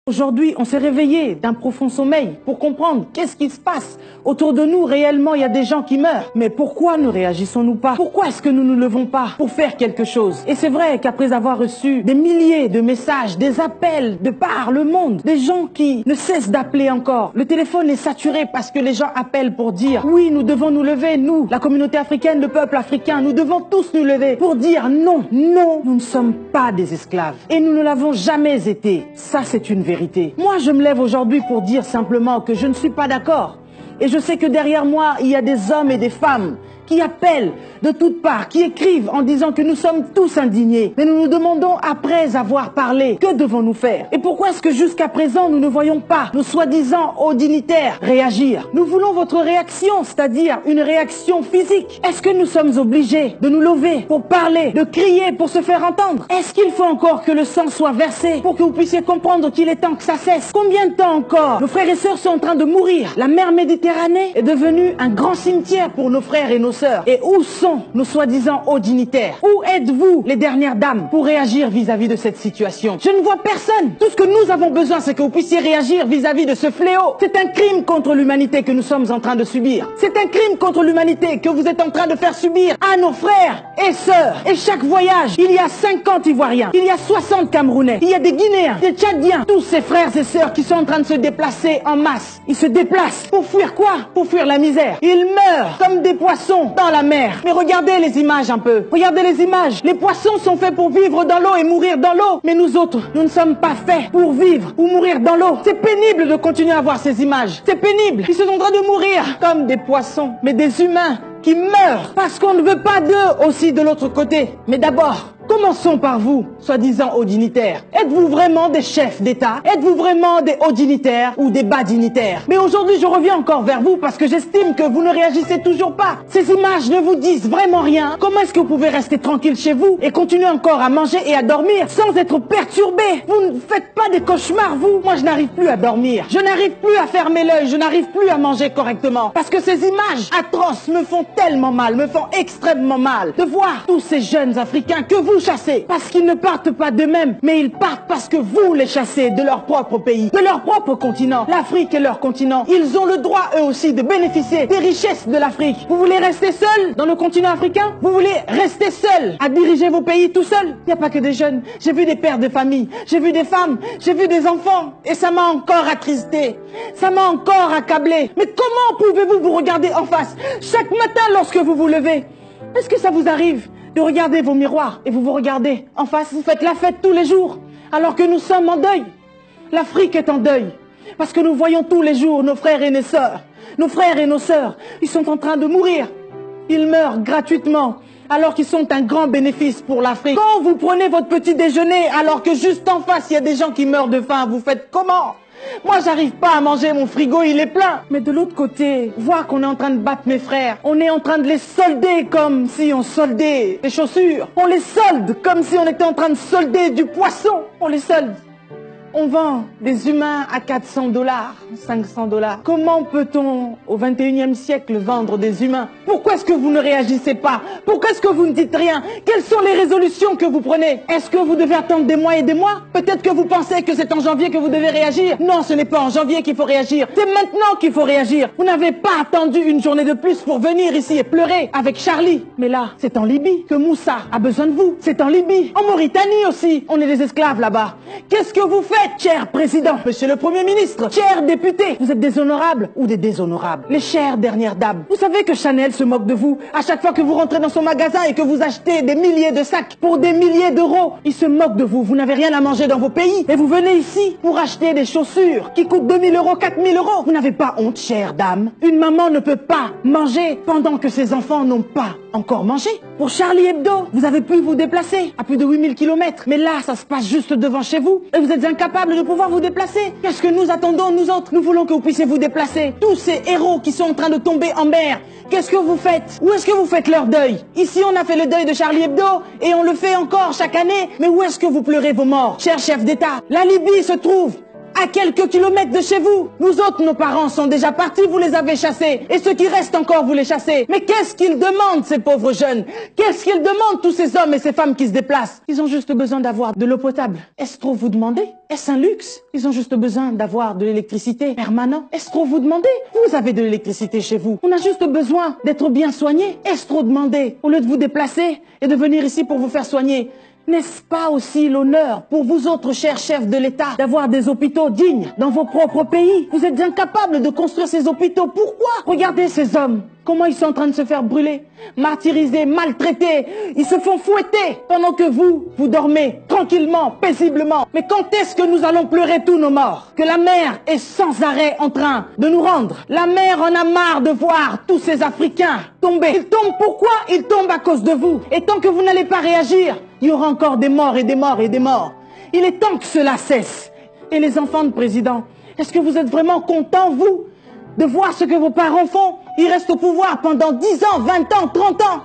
Aujourd'hui, on s'est réveillé d'un profond sommeil pour comprendre qu'est-ce qui se passe. Autour de nous, réellement, il y a des gens qui meurent. Mais pourquoi ne réagissons-nous pas? Pourquoi est-ce que nous ne nous levons pas pour faire quelque chose? Et c'est vrai qu'après avoir reçu des milliers de messages, des appels de par le monde, des gens qui ne cessent d'appeler encore, le téléphone est saturé parce que les gens appellent pour dire oui, nous devons nous lever, nous, la communauté africaine, le peuple africain, nous devons tous nous lever pour dire non, non, nous ne sommes pas des esclaves. Et nous ne l'avons jamais été. Ça, c'est une vérité. Moi, je me lève aujourd'hui pour dire simplement que je ne suis pas d'accord. Et je sais que derrière moi, il y a des hommes et des femmes qui appellent de toutes parts, qui écrivent en disant que nous sommes tous indignés. Mais nous nous demandons, après avoir parlé, que devons-nous faire? Et pourquoi est-ce que jusqu'à présent, nous ne voyons pas nos soi-disant hauts dignitaires réagir? Nous voulons votre réaction, c'est-à-dire une réaction physique. Est-ce que nous sommes obligés de nous lever pour parler, de crier pour se faire entendre? Est-ce qu'il faut encore que le sang soit versé pour que vous puissiez comprendre qu'il est temps que ça cesse? Combien de temps encore? Nos frères et sœurs sont en train de mourir. La mer Méditerranée est devenue un grand cimetière pour nos frères et nos sœurs. Et où sont nos soi-disant hauts dignitaires? Où êtes-vous, les dernières dames, pour réagir vis-à-vis de cette situation? Je ne vois personne. Tout ce que nous avons besoin, c'est que vous puissiez réagir vis-à-vis de ce fléau. C'est un crime contre l'humanité que nous sommes en train de subir. C'est un crime contre l'humanité que vous êtes en train de faire subir à nos frères et sœurs. Et chaque voyage, il y a 50 Ivoiriens, il y a 60 Camerounais, il y a des Guinéens, des Tchadiens, tous ces frères et sœurs qui sont en train de se déplacer en masse. Ils se déplacent pour fuir quoi? Pour fuir la misère. Ils meurent comme des poissons dans la mer. Mais regardez les images un peu. Regardez les images. Les poissons sont faits pour vivre dans l'eau et mourir dans l'eau. Mais nous autres, nous ne sommes pas faits pour vivre ou mourir dans l'eau. C'est pénible de continuer à voir ces images. C'est pénible. Ils sont en train de mourir comme des poissons, mais des humains qui meurent parce qu'on ne veut pas d'eux aussi de l'autre côté. Mais d'abord, commençons par vous, soi-disant hauts dignitaires. Êtes-vous vraiment des chefs d'État? Êtes-vous vraiment des hauts dignitaires ou des bas dignitaires? Mais aujourd'hui, je reviens encore vers vous parce que j'estime que vous ne réagissez toujours pas. Ces images ne vous disent vraiment rien. Comment est-ce que vous pouvez rester tranquille chez vous et continuer encore à manger et à dormir sans être perturbé? Vous ne faites pas des cauchemars, vous? Moi, je n'arrive plus à dormir. Je n'arrive plus à fermer l'œil. Je n'arrive plus à manger correctement. Parce que ces images atroces me font tellement mal, me font extrêmement mal. De voir tous ces jeunes Africains que vous chassez, parce qu'ils ne partent pas d'eux-mêmes, mais ils partent parce que vous les chassez de leur propre pays, de leur propre continent. L'Afrique est leur continent. Ils ont le droit, eux aussi, de bénéficier des richesses de l'Afrique. Vous voulez rester seul dans le continent africain? Vous voulez rester seul à diriger vos pays tout seul? Il n'y a pas que des jeunes. J'ai vu des pères de famille, j'ai vu des femmes, j'ai vu des enfants, et ça m'a encore attristé. Ça m'a encore accablé. Mais comment pouvez-vous vous regarder en face chaque matin lorsque vous vous levez? Est-ce que ça vous arrive de regarder vos miroirs et vous vous regardez en face? Vous faites la fête tous les jours alors que nous sommes en deuil. L'Afrique est en deuil parce que nous voyons tous les jours nos frères et nos sœurs. Nos frères et nos sœurs, ils sont en train de mourir. Ils meurent gratuitement alors qu'ils sont un grand bénéfice pour l'Afrique. Quand vous prenez votre petit déjeuner alors que juste en face il y a des gens qui meurent de faim, vous faites comment? Moi, j'arrive pas à manger, mon frigo, il est plein. Mais de l'autre côté, voir qu'on est en train de battre mes frères, on est en train de les solder comme si on soldait des chaussures. On les solde comme si on était en train de solder du poisson. On les solde. On vend des humains à 400 $, 500 $. Comment peut-on, au 21e siècle, vendre des humains? Pourquoi est-ce que vous ne réagissez pas? Pourquoi est-ce que vous ne dites rien? Quelles sont les résolutions que vous prenez? Est-ce que vous devez attendre des mois et des mois? Peut-être que vous pensez que c'est en janvier que vous devez réagir. Non, ce n'est pas en janvier qu'il faut réagir. C'est maintenant qu'il faut réagir. Vous n'avez pas attendu une journée de plus pour venir ici et pleurer avec Charlie. Mais là, c'est en Libye que Moussa a besoin de vous. C'est en Libye. En Mauritanie aussi. On est des esclaves là-bas. Qu'est-ce que vous faites, cher président, monsieur le Premier ministre, cher député? Vous êtes des honorables ou des déshonorables? Les chères dernières dames, vous savez que Chanel se moque de vous à chaque fois que vous rentrez dans son magasin et que vous achetez des milliers de sacs pour des milliers d'euros. Il se moque de vous. Vous n'avez rien à manger dans vos pays et vous venez ici pour acheter des chaussures qui coûtent 2000 €, 4000 €. Vous n'avez pas honte, chère dame? Une maman ne peut pas manger pendant que ses enfants n'ont pas encore mangé. Pour Charlie Hebdo, vous avez pu vous déplacer à plus de 8000 km. Mais là, ça se passe juste devant chez vous et vous êtes incapable de pouvoir vous déplacer. Qu'est-ce que nous attendons, nous autres? Nous voulons que vous puissiez vous déplacer. Tous ces héros qui sont en train de tomber en mer, qu'est-ce que vous faites? Où est-ce que vous faites leur deuil? Ici, on a fait le deuil de Charlie Hebdo et on le fait encore chaque année. Mais où est-ce que vous pleurez vos morts, cher chef d'État? La Libye se trouve à quelques kilomètres de chez vous. Nous autres, nos parents sont déjà partis, vous les avez chassés. Et ceux qui restent encore, vous les chassez. Mais qu'est-ce qu'ils demandent, ces pauvres jeunes? Qu'est-ce qu'ils demandent, tous ces hommes et ces femmes qui se déplacent? Ils ont juste besoin d'avoir de l'eau potable. Est-ce trop vous demander? Est-ce un luxe? Ils ont juste besoin d'avoir de l'électricité permanente. Est-ce trop vous demander? Vous avez de l'électricité chez vous. On a juste besoin d'être bien soigné. Est-ce trop demander? Au lieu de vous déplacer et de venir ici pour vous faire soigner, n'est-ce pas aussi l'honneur pour vous autres chers chefs de l'État d'avoir des hôpitaux dignes dans vos propres pays? Vous êtes incapables de construire ces hôpitaux. Pourquoi? Regardez ces hommes. Comment ils sont en train de se faire brûler, martyriser, maltraiter. Ils se font fouetter pendant que vous dormez tranquillement, paisiblement. Mais quand est-ce que nous allons pleurer tous nos morts? Que la mer est sans arrêt en train de nous rendre. La mer en a marre de voir tous ces Africains tomber. Ils tombent pourquoi? Ils tombent à cause de vous. Et tant que vous n'allez pas réagir, il y aura encore des morts et des morts et des morts. Il est temps que cela cesse. Et les enfants de président, est-ce que vous êtes vraiment contents, vous, de voir ce que vos parents font? Ils restent au pouvoir pendant 10 ans, 20 ans, 30 ans.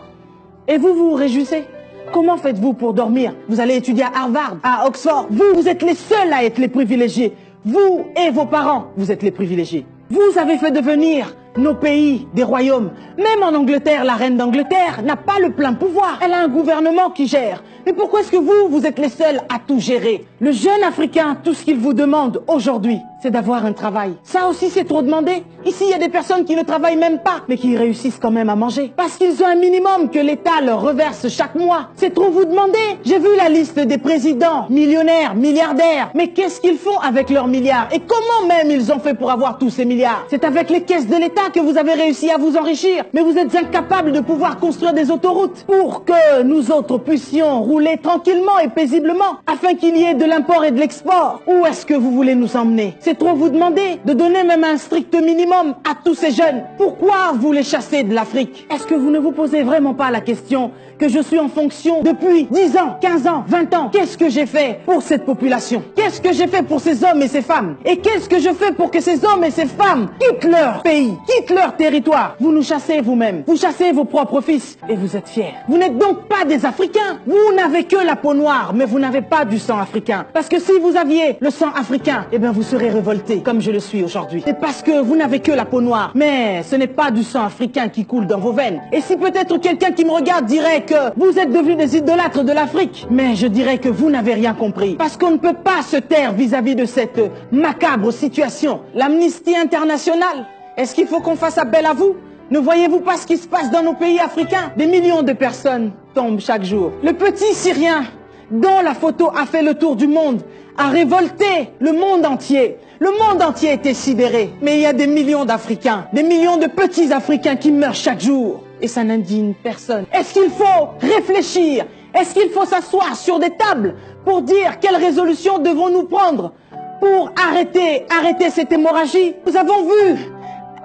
Et vous vous réjouissez? Comment faites-vous pour dormir? Vous allez étudier à Harvard, à Oxford. Vous êtes les seuls à être les privilégiés. Vous et vos parents, vous êtes les privilégiés. Vous avez fait devenir nos pays des royaumes. Même en Angleterre, la reine d'Angleterre n'a pas le plein pouvoir. Elle a un gouvernement qui gère. Mais pourquoi est-ce que vous êtes les seuls à tout gérer? Le jeune Africain, tout ce qu'il vous demande aujourd'hui, c'est d'avoir un travail. Ça aussi, c'est trop demandé. Ici, il y a des personnes qui ne travaillent même pas, mais qui réussissent quand même à manger. Parce qu'ils ont un minimum que l'État leur reverse chaque mois. C'est trop vous demander. J'ai vu la liste des présidents, millionnaires, milliardaires. Mais qu'est-ce qu'ils font avec leurs milliards? Et comment même ils ont fait pour avoir tous ces milliards? C'est avec les caisses de l'État que vous avez réussi à vous enrichir. Mais vous êtes incapables de pouvoir construire des autoroutes pour que nous autres puissions rouler tranquillement et paisiblement afin qu'il y ait de l'import et de l'export. Où est-ce que vous voulez nous emmener? C'est trop vous demander de donner même un strict minimum à tous ces jeunes. Pourquoi vous les chassez de l'Afrique? Est-ce que vous ne vous posez vraiment pas la question que je suis en fonction depuis 10 ans, 15 ans, 20 ans? Qu'est-ce que j'ai fait pour cette population? Qu'est-ce que j'ai fait pour ces hommes et ces femmes? Et qu'est-ce que je fais pour que ces hommes et ces femmes quittent leur pays, quittent leur territoire? Vous nous chassez vous-même. Vous chassez vos propres fils et vous êtes fiers. Vous n'êtes donc pas des Africains. Vous n'avez que la peau noire, mais vous n'avez pas du sang africain. Parce que si vous aviez le sang africain, eh bien vous serez révoltés comme je le suis aujourd'hui. C'est parce que vous n'avez que la peau noire. Mais ce n'est pas du sang africain qui coule dans vos veines. Et si peut-être quelqu'un qui me regarde dirait que vous êtes devenus des idolâtres de l'Afrique, mais je dirais que vous n'avez rien compris. Parce qu'on ne peut pas se taire vis-à-vis de cette macabre situation. L'Amnesty internationale, est-ce qu'il faut qu'on fasse appel à vous? Ne voyez-vous pas ce qui se passe dans nos pays africains? Des millions de personnes tombent chaque jour. Le petit Syrien, dont la photo a fait le tour du monde, a révolté le monde entier. Le monde entier était sidéré. Mais il y a des millions d'Africains, des millions de petits Africains qui meurent chaque jour. Et ça n'indigne personne. Est-ce qu'il faut réfléchir? Est-ce qu'il faut s'asseoir sur des tables pour dire quelle résolution devons-nous prendre pour arrêter cette hémorragie? Nous avons vu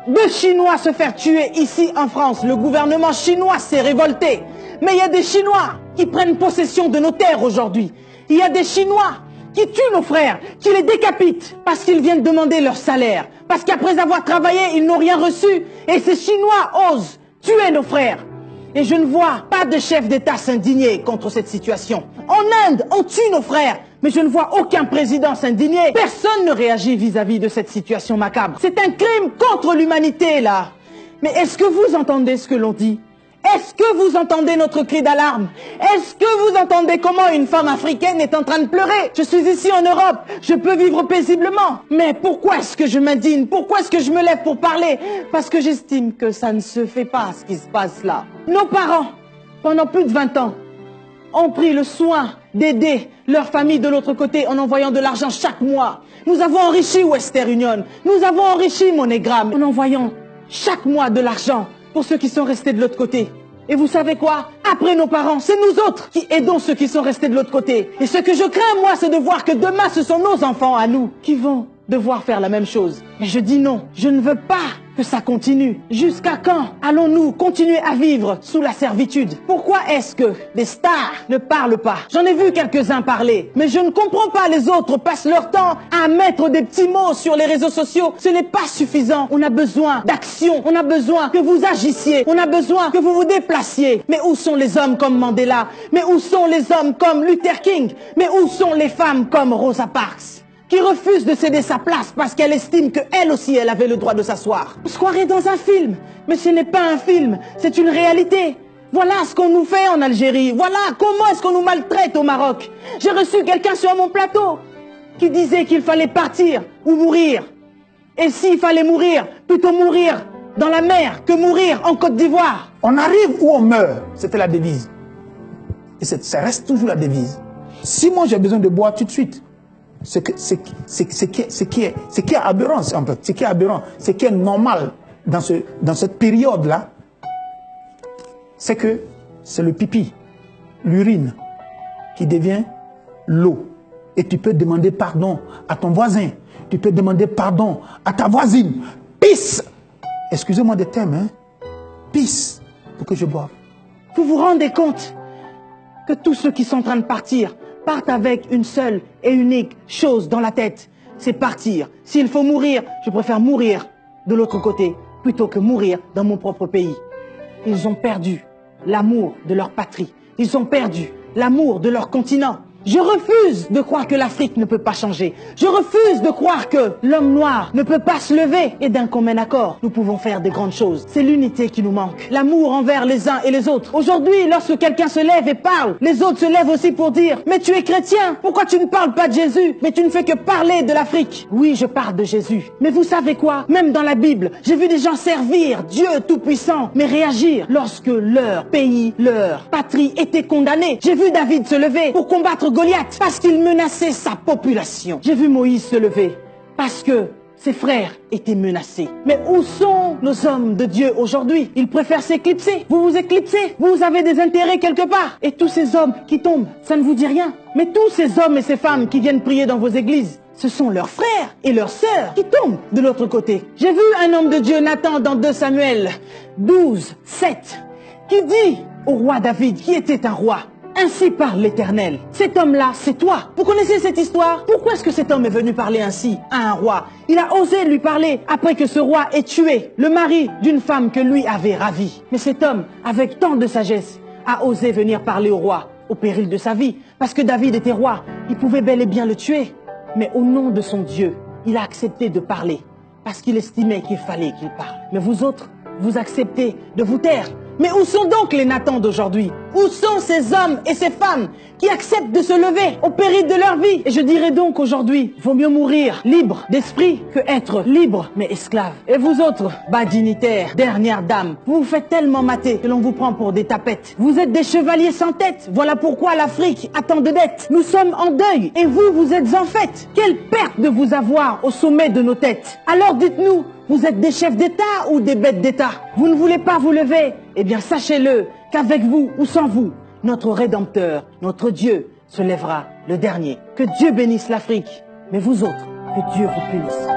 2 Chinois se faire tuer ici en France. Le gouvernement chinois s'est révolté. Mais il y a des Chinois qui prennent possession de nos terres aujourd'hui. Il y a des Chinois qui tuent nos frères, qui les décapitent parce qu'ils viennent demander leur salaire. Parce qu'après avoir travaillé, ils n'ont rien reçu. Et ces Chinois osent tuer nos frères. Et je ne vois pas de chef d'État s'indigner contre cette situation. En Inde, on tue nos frères. Mais je ne vois aucun président s'indigner. Personne ne réagit vis-à-vis de cette situation macabre. C'est un crime contre l'humanité, là. Mais est-ce que vous entendez ce que l'on dit? Est-ce que vous entendez notre cri d'alarme? Est-ce que vous entendez comment une femme africaine est en train de pleurer? Je suis ici en Europe, je peux vivre paisiblement. Mais pourquoi est-ce que je m'indigne? Pourquoi est-ce que je me lève pour parler? Parce que j'estime que ça ne se fait pas, ce qui se passe là. Nos parents, pendant plus de 20 ans, ont pris le soin d'aider leur famille de l'autre côté en envoyant de l'argent chaque mois. Nous avons enrichi Western Union, nous avons enrichi MoneyGram en envoyant chaque mois de l'argent pour ceux qui sont restés de l'autre côté. Et vous savez quoi? Après nos parents, c'est nous autres qui aidons ceux qui sont restés de l'autre côté. Et ce que je crains, moi, c'est de voir que demain, ce sont nos enfants à nous qui vont devoir faire la même chose. Mais je dis non, je ne veux pas que ça continue. Jusqu'à quand allons-nous continuer à vivre sous la servitude? Pourquoi est-ce que des stars ne parlent pas? J'en ai vu quelques-uns parler, mais je ne comprends pas. Les autres passent leur temps à mettre des petits mots sur les réseaux sociaux. Ce n'est pas suffisant. On a besoin d'action. On a besoin que vous agissiez. On a besoin que vous vous déplaciez. Mais où sont les hommes comme Mandela? Mais où sont les hommes comme Luther King? Mais où sont les femmes comme Rosa Parks? qui refuse de céder sa place parce qu'elle estime qu'elle aussi, elle avait le droit de s'asseoir. On se croirait dans un film, mais ce n'est pas un film, c'est une réalité. Voilà ce qu'on nous fait en Algérie, voilà comment est-ce qu'on nous maltraite au Maroc. J'ai reçu quelqu'un sur mon plateau qui disait qu'il fallait partir ou mourir. Et s'il fallait mourir, plutôt mourir dans la mer que mourir en Côte d'Ivoire. On arrive ou on meurt, c'était la devise. Et ça reste toujours la devise. Si moi j'ai besoin de boire tout de suite, ce qui est aberrant, en fait, ce qui est aberrant, ce qui est normal dans cette période-là, c'est que c'est le pipi, l'urine, qui devient l'eau. Et tu peux demander pardon à ton voisin, tu peux demander pardon à ta voisine. Pisse! Excusez-moi des termes, hein? Pisse pour que je boive. Vous vous rendez compte que tous ceux qui sont en train de partir partent avec une seule et unique chose dans la tête, c'est partir. S'il faut mourir, je préfère mourir de l'autre côté plutôt que mourir dans mon propre pays. Ils ont perdu l'amour de leur patrie. Ils ont perdu l'amour de leur continent. Je refuse de croire que l'Afrique ne peut pas changer. Je refuse de croire que l'homme noir ne peut pas se lever. Et d'un commun accord, nous pouvons faire des grandes choses. C'est l'unité qui nous manque. L'amour envers les uns et les autres. Aujourd'hui, lorsque quelqu'un se lève et parle, les autres se lèvent aussi pour dire « Mais tu es chrétien, pourquoi tu ne parles pas de Jésus? Mais tu ne fais que parler de l'Afrique. » Oui, je parle de Jésus. Mais vous savez quoi? Même dans la Bible, j'ai vu des gens servir Dieu Tout-Puissant, mais réagir lorsque leur pays, leur patrie était condamnée. J'ai vu David se lever pour combattre Goliath parce qu'il menaçait sa population. J'ai vu Moïse se lever parce que ses frères étaient menacés. Mais où sont nos hommes de Dieu aujourd'hui? Ils préfèrent s'éclipser. Vous vous éclipsez. Vous avez des intérêts quelque part. Et tous ces hommes qui tombent, ça ne vous dit rien. Mais tous ces hommes et ces femmes qui viennent prier dans vos églises, ce sont leurs frères et leurs sœurs qui tombent de l'autre côté. J'ai vu un homme de Dieu, Nathan, dans 2 Samuel 12, 7, qui dit au roi David, qui était un roi: ainsi parle l'Éternel. Cet homme-là, c'est toi. Vous connaissez cette histoire? Pourquoi est-ce que cet homme est venu parler ainsi à un roi? Il a osé lui parler après que ce roi ait tué le mari d'une femme que lui avait ravie. Mais cet homme, avec tant de sagesse, a osé venir parler au roi au péril de sa vie. Parce que David était roi, il pouvait bel et bien le tuer. Mais au nom de son Dieu, il a accepté de parler. Parce qu'il estimait qu'il fallait qu'il parle. Mais vous autres, vous acceptez de vous taire. Mais où sont donc les Nathans d'aujourd'hui? Où sont ces hommes et ces femmes qui acceptent de se lever au péril de leur vie? Et je dirais donc aujourd'hui, vaut mieux mourir libre d'esprit que être libre mais esclave. Et vous autres, bas dignitaires, dernières dames, vous vous faites tellement mater que l'on vous prend pour des tapettes. Vous êtes des chevaliers sans tête. Voilà pourquoi l'Afrique a tant de dettes. Nous sommes en deuil et vous, vous êtes en fête. Quelle perte de vous avoir au sommet de nos têtes. Alors dites-nous, vous êtes des chefs d'État ou des bêtes d'État? Vous ne voulez pas vous lever? Eh bien, sachez-le qu'avec vous ou sans vous, notre Rédempteur, notre Dieu, se lèvera le dernier. Que Dieu bénisse l'Afrique, mais vous autres, que Dieu vous punisse.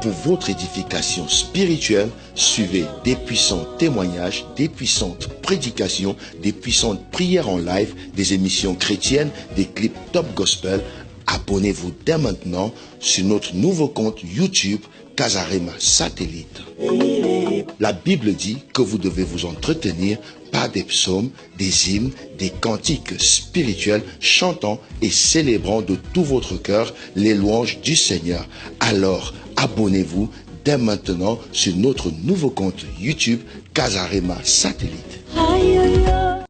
Pour votre édification spirituelle, suivez des puissants témoignages, des puissantes prédications, des puissantes prières en live, des émissions chrétiennes, des clips top gospel. Abonnez-vous dès maintenant sur notre nouveau compte YouTube Casarema Satellite. La Bible dit que vous devez vous entretenir par des psaumes, des hymnes, des cantiques spirituels, chantant et célébrant de tout votre cœur les louanges du Seigneur. Alors, abonnez-vous dès maintenant sur notre nouveau compte YouTube Casarema Satellite.